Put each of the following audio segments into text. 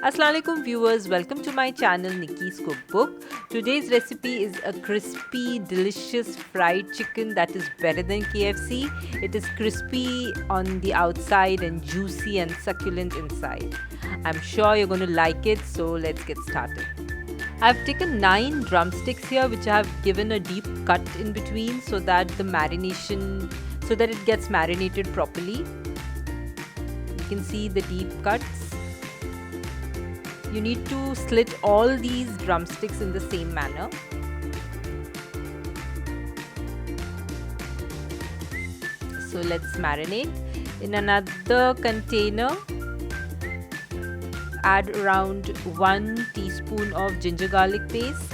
Assalamualaikum viewers, welcome to my channel Nikki's Cookbook. Today's recipe is a crispy, delicious fried chicken that is better than KFC. It is crispy on the outside and juicy and succulent inside. I'm sure you're going to like it, so let's get started. I've taken 9 drumsticks here which I have given a deep cut in between so that it gets marinated properly. You can see the deep cuts. You need to slit all these drumsticks in the same manner. So let's marinate. In another container, add around 1 teaspoon of ginger garlic paste,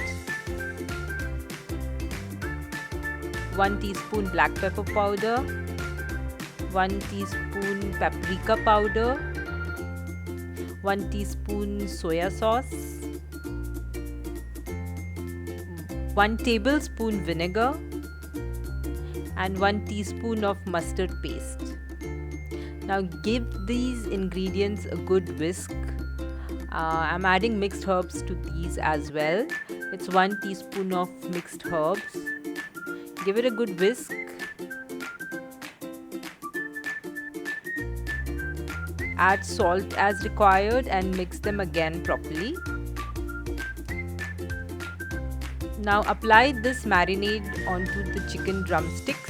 1 teaspoon black pepper powder, 1 teaspoon paprika powder, 1 teaspoon soya sauce, 1 tablespoon vinegar, and 1 teaspoon of mustard paste. Now give these ingredients a good whisk. I'm adding mixed herbs to these as well. It's 1 teaspoon of mixed herbs. Give it a good whisk. Add salt as required and mix them again properly. Now apply this marinade onto the chicken drumsticks.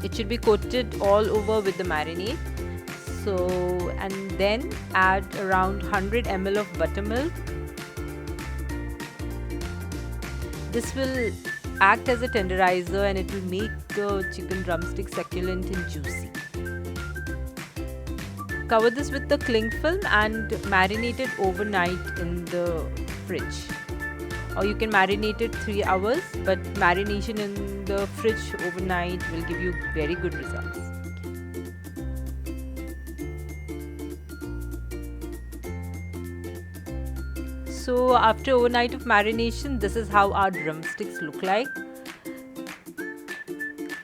It should be coated all over with the marinade. And then add around 100 ml of buttermilk. This will act as a tenderizer and it will make the chicken drumstick succulent and juicy. Cover this with the cling film and marinate it overnight in the fridge. Or you can marinate it 3 hours, but marination in the fridge overnight will give you very good results. So after overnight of marination, this is how our drumsticks look like.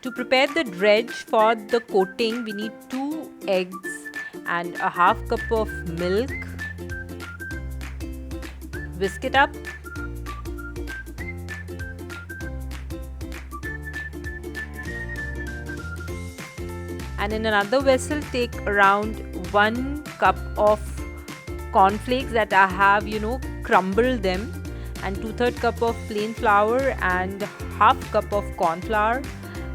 To prepare the dredge for the coating, we need 2 eggs and a half cup of milk. Whisk it up. And in another vessel, take around 1 cup of cornflakes that I have, crumbled them, and 2/3 cup of plain flour and half cup of corn flour.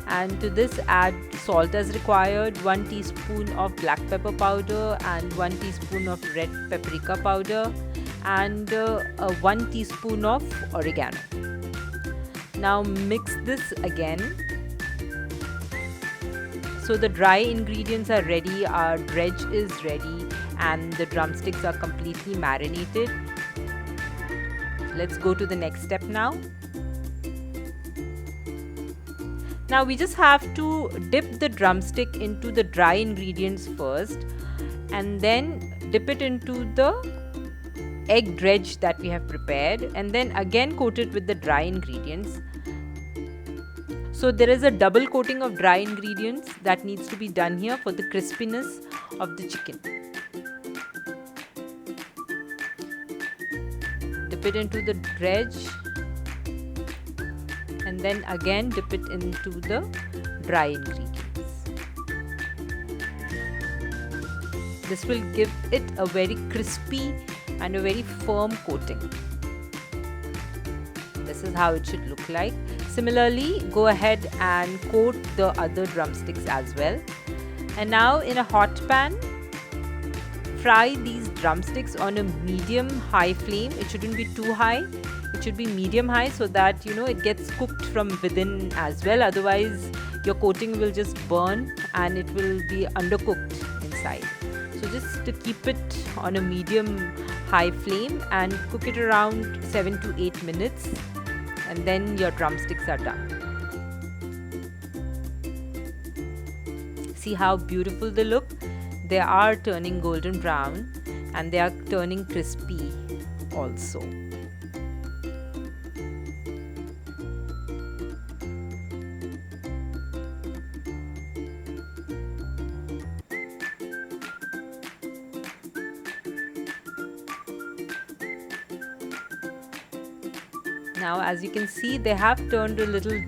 And to this add salt as required, 1 teaspoon of black pepper powder and 1 teaspoon of red paprika powder and 1 teaspoon of oregano. Now mix this again. So the dry ingredients are ready, our dredge is ready, and the drumsticks are completely marinated. Let's go to the next step now. Now we just have to dip the drumstick into the dry ingredients first and then dip it into the egg dredge that we have prepared and then again coat it with the dry ingredients. So there is a double coating of dry ingredients that needs to be done here for the crispiness of the chicken. Dip it into the dredge and then again dip it into the dry ingredients. This will give it a very crispy and a very firm coating. This is how it should look like. Similarly, go ahead and coat the other drumsticks as well. And now in a hot pan, fry these drumsticks on a medium-high flame. It shouldn't be too high. It should be medium-high so that it gets cooked from within as well. Otherwise, your coating will just burn and it will be undercooked inside. So just to keep it on a medium-high flame and cook it around 7 to 8 minutes. And then your drumsticks are done. See how beautiful they look? They are turning golden brown and they are turning crispy also. Now as you can see, they have turned a little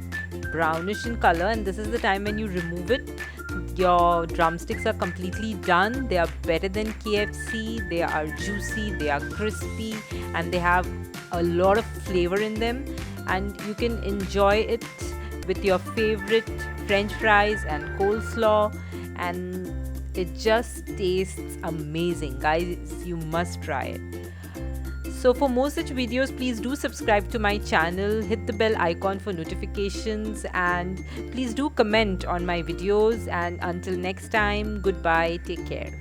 brownish in color, and this is the time when you remove it. Your drumsticks are completely done. They are better than KFC. They are juicy, they are crispy, and they have a lot of flavor in them, and you can enjoy it with your favorite French fries and coleslaw, and it just tastes amazing. Guys, you must try it. So for more such videos, please do subscribe to my channel, hit the bell icon for notifications, and please do comment on my videos. And until next time, goodbye, take care.